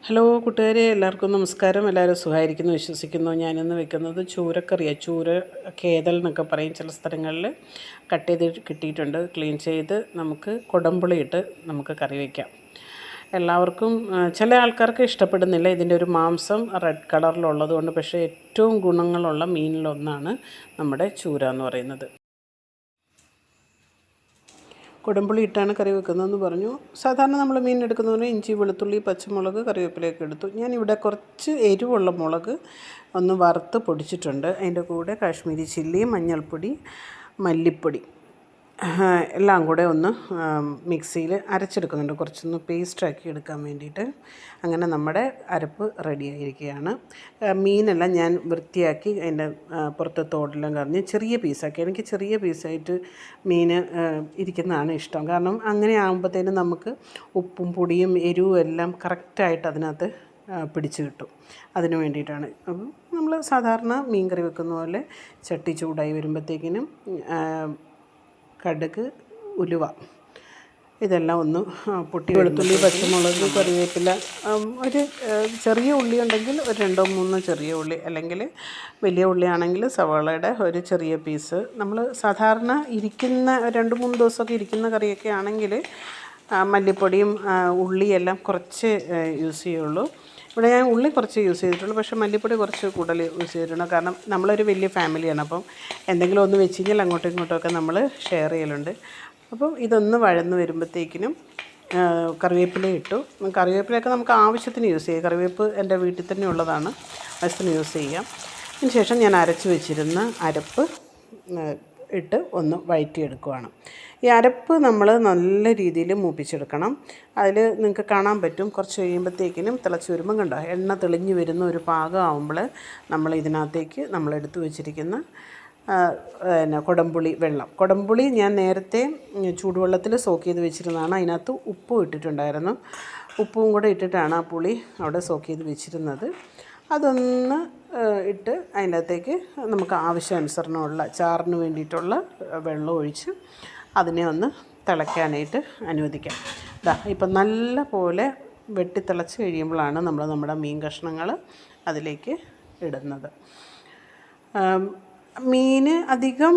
Hello കൂട്ടുകാരെ, എല്ലാവർക്കും നമസ്കാരം. എല്ലാവരും സുഖമായിരിക്കുന്നു വിശ്വസിക്കുന്നു. ഞാനിന്ന് വെക്കുന്നത് ചൂരക്കറിയാണ്. ചൂര കേതൽ എന്നൊക്കെ പറയും. ചില സ്ഥലങ്ങളിൽ കട്ട് ചെയ്ത് കിട്ടിയിട്ടുണ്ട്. ക്ലീൻ ചെയ്ത് നമുക്ക് കുടംപുളി ഇട്ട് നമുക്ക് കറി വയ്ക്കാം. എല്ലാവർക്കും ചില ആൾക്കാർക്ക് ഇഷ്ടപ്പെടുന്നില്ല ഇതിൻ്റെ ഒരു മാംസം റെഡ് കളറിലുള്ളത് കൊണ്ട്. പക്ഷേ ഏറ്റവും ഗുണങ്ങളുള്ള മീനിലൊന്നാണ് നമ്മുടെ ചൂര എന്ന് പറയുന്നത്. കുടംപുളി ഇട്ടാണ് കറി വെക്കുന്നതെന്ന് പറഞ്ഞു. സാധാരണ നമ്മൾ മീൻ എടുക്കുന്നതിന് ഇഞ്ചി, വെളുത്തുള്ളി, പച്ചമുളക്, കറിവേപ്പിലയൊക്കെ എടുത്തു. ഞാനിവിടെ കുറച്ച് എരിവുള്ള മുളക് ഒന്ന് വറുത്ത് പൊടിച്ചിട്ടുണ്ട്. അതിൻ്റെ കൂടെ കാശ്മീരി ചില്ലി, മഞ്ഞൾപ്പൊടി, മല്ലിപ്പൊടി എല്ലാം കൂടെ ഒന്ന് മിക്സിയിൽ അരച്ചെടുക്കുന്നുണ്ട്, കുറച്ചൊന്ന് പേസ്റ്റാക്കി എടുക്കാൻ വേണ്ടിയിട്ട്. അങ്ങനെ നമ്മുടെ അരപ്പ് റെഡിയായിരിക്കുകയാണ്. മീനെല്ലാം ഞാൻ വൃത്തിയാക്കി അതിൻ്റെ പുറത്തെ തോടെല്ലാം കളഞ്ഞ് ചെറിയ പീസാക്കി. എനിക്ക് ചെറിയ പീസായിട്ട് മീൻ ഇരിക്കുന്നതാണ് ഇഷ്ടം. കാരണം അങ്ങനെ ആകുമ്പോഴത്തേനും നമുക്ക് ഉപ്പും പൊടിയും എരിവും എല്ലാം കറക്റ്റായിട്ട് അതിനകത്ത് പിടിച്ച് കിട്ടും. അതിന് വേണ്ടിയിട്ടാണ്. അപ്പം നമ്മൾ സാധാരണ മീൻ കറി വെക്കുന്ന പോലെ ചട്ടി ചൂടായി വരുമ്പോഴത്തേക്കിനും കടുക്, ഉലുവ ഇതെല്ലാം ഒന്ന് പൊട്ടി, വെളുത്തുള്ളി, പച്ചമുളക്, കറിവേപ്പില, ഒരു ചെറിയ ഉള്ളി ഉണ്ടെങ്കിൽ ഒരു 2-3 ചെറിയ ഉള്ളി, അല്ലെങ്കിൽ വലിയ ഉള്ളിയാണെങ്കിൽ സവാളയുടെ ഒരു ചെറിയ പീസ്. നമ്മൾ സാധാരണ ഇരിക്കുന്ന 2-3 ദിവസമൊക്കെ ഇരിക്കുന്ന കറിയൊക്കെ ആണെങ്കിൽ മല്ലിപ്പൊടിയും ഉള്ളിയെല്ലാം കുറച്ച് യൂസ് ചെയ്യുള്ളൂ. ഇവിടെ ഞാൻ ഉള്ളി കുറച്ച് യൂസ് ചെയ്തിട്ടുള്ളൂ, പക്ഷേ മല്ലിപ്പൊടി കുറച്ച് കൂടുതൽ യൂസ് ചെയ്തിട്ടുണ്ട്. കാരണം നമ്മളൊരു വലിയ ഫാമിലിയാണ്. അപ്പം എന്തെങ്കിലും ഒന്ന് വെച്ച് കഴിഞ്ഞാൽ അങ്ങോട്ടും ഇങ്ങോട്ടുമൊക്കെ നമ്മൾ ഷെയർ ചെയ്യലുണ്ട്. അപ്പം ഇതൊന്ന് വഴന്ന് വരുമ്പോഴത്തേക്കിനും കറിവേപ്പില ഇട്ടു. കറിവേപ്പിലയൊക്കെ നമുക്ക് ആവശ്യത്തിന് യൂസ് ചെയ്യാം. കറിവേപ്പ് എൻ്റെ വീട്ടിൽ തന്നെ ഉള്ളതാണ്, ആവശ്യത്തിന് യൂസ് ചെയ്യാം. അതിന് ശേഷം ഞാൻ അരച്ച് വെച്ചിരുന്ന അരപ്പ് ഇട്ട് ഒന്ന് വഴറ്റിയെടുക്കുവാണ്. ഈ അരപ്പ് നമ്മൾ നല്ല രീതിയിൽ മൂപ്പിച്ചെടുക്കണം. അതിൽ നിങ്ങൾക്ക് കാണാൻ പറ്റും, കുറച്ച് കഴിയുമ്പോഴത്തേക്കിനും തിളച്ച് വരുമ്പം കണ്ടോ എണ്ണ തെളിഞ്ഞ് വരുന്ന ഒരു പാകമാകുമ്പോൾ നമ്മൾ ഇതിനകത്തേക്ക് നമ്മൾ എടുത്തു വെച്ചിരിക്കുന്ന കുടംപുളി ഞാൻ നേരത്തെ ചൂടുവെള്ളത്തിൽ സോക്ക് ചെയ്ത് വെച്ചിരുന്നതാണ്. അതിനകത്ത് ഉപ്പും ഇട്ടിട്ടുണ്ടായിരുന്നു. ഉപ്പും കൂടെ ഇട്ടിട്ടാണ് ആ പുളി അവിടെ സോക്ക് ചെയ്ത് വെച്ചിരുന്നത്. അതൊന്ന് ഇട്ട് അതിൻ്റെ അകത്തേക്ക് നമുക്ക് ആവശ്യാനുസരണമുള്ള ചാറിന് വേണ്ടിയിട്ടുള്ള വെള്ളം ഒഴിച്ച് അതിനെ ഒന്ന് തിളയ്ക്കാനായിട്ട് അനുവദിക്കാം. ഇപ്പം നല്ല പോലെ വെട്ടിത്തിളച്ച് കഴിയുമ്പോഴാണ് നമ്മുടെ മീൻ കഷ്ണങ്ങൾ അതിലേക്ക് ഇടുന്നത്. മീൻ അധികം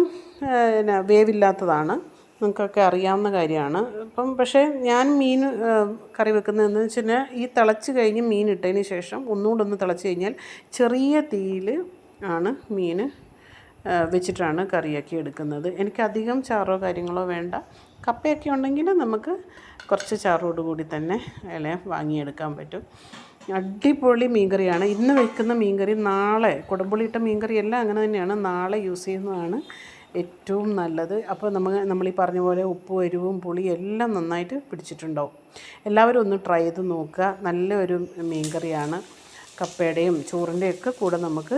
വേവില്ലാത്തതാണ്, നിങ്ങൾക്കൊക്കെ അറിയാവുന്ന കാര്യമാണ്. പക്ഷേ ഞാൻ മീൻ കറി വെക്കുന്നതെന്ന് വെച്ച് കഴിഞ്ഞാൽ ഈ തിളച്ച് കഴിഞ്ഞ് മീൻ ഇട്ടതിന് ശേഷം ഒന്നുകൂടെ ഒന്ന് തിളച്ച് കഴിഞ്ഞാൽ ചെറിയ തീയിൽ ആണ് മീൻ വെച്ചിട്ടാണ് കറിയാക്കി എടുക്കുന്നത്. എനിക്കധികം ചാറോ കാര്യങ്ങളോ വേണ്ട. കപ്പയൊക്കെ ഉണ്ടെങ്കിൽ നമുക്ക് കുറച്ച് ചാറോട് കൂടി തന്നെ ഇല വാങ്ങിയെടുക്കാൻ പറ്റും. അടിപൊളി മീൻകറിയാണ്. ഇന്ന് വെക്കുന്ന മീൻകറി നാളെ, കുടംപുളിയിട്ട മീൻകറി എല്ലാം അങ്ങനെ തന്നെയാണ്, നാളെ യൂസ് ചെയ്യുന്നതാണ് ഏറ്റവും നല്ലത്. അപ്പോൾ നമ്മളീ പറഞ്ഞ പോലെ ഉപ്പും എരിവും പുളിയും എല്ലാം നന്നായിട്ട് പിടിച്ചിട്ടുണ്ടാവും. എല്ലാവരും ഒന്ന് ട്രൈ ചെയ്ത് നോക്കുക. നല്ലൊരു മീൻകറിയാണ്. കപ്പയുടെയും ചോറിൻ്റെയൊക്കെ കൂടെ നമുക്ക്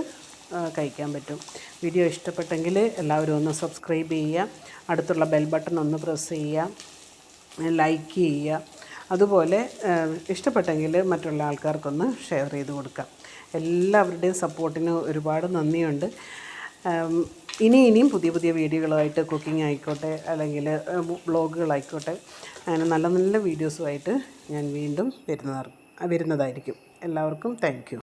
കഴിക്കാൻ പറ്റും. വീഡിയോ ഇഷ്ടപ്പെട്ടെങ്കിൽ എല്ലാവരും ഒന്ന് സബ്സ്ക്രൈബ് ചെയ്യുക, അടുത്തുള്ള ബെൽ ബട്ടൺ ഒന്ന് പ്രസ് ചെയ്യുക, ലൈക്ക് ചെയ്യുക. അതുപോലെ ഇഷ്ടപ്പെട്ടെങ്കിൽ മറ്റുള്ള ആൾക്കാർക്കൊന്ന് ഷെയർ ചെയ്ത് കൊടുക്കാം. എല്ലാവരുടെയും സപ്പോർട്ടിന് ഒരുപാട് നന്ദിയുണ്ട്. ഇനിയും പുതിയ പുതിയ വീഡിയോകളുമായിട്ട്, കുക്കിംഗ് ആയിക്കോട്ടെ അല്ലെങ്കിൽ വ്ളോഗുകളായിക്കോട്ടെ, അങ്ങനെ നല്ല നല്ല വീഡിയോസുമായിട്ട് ഞാൻ വീണ്ടും വരുന്നതായിരിക്കും. എല്ലാവർക്കും താങ്ക് യു.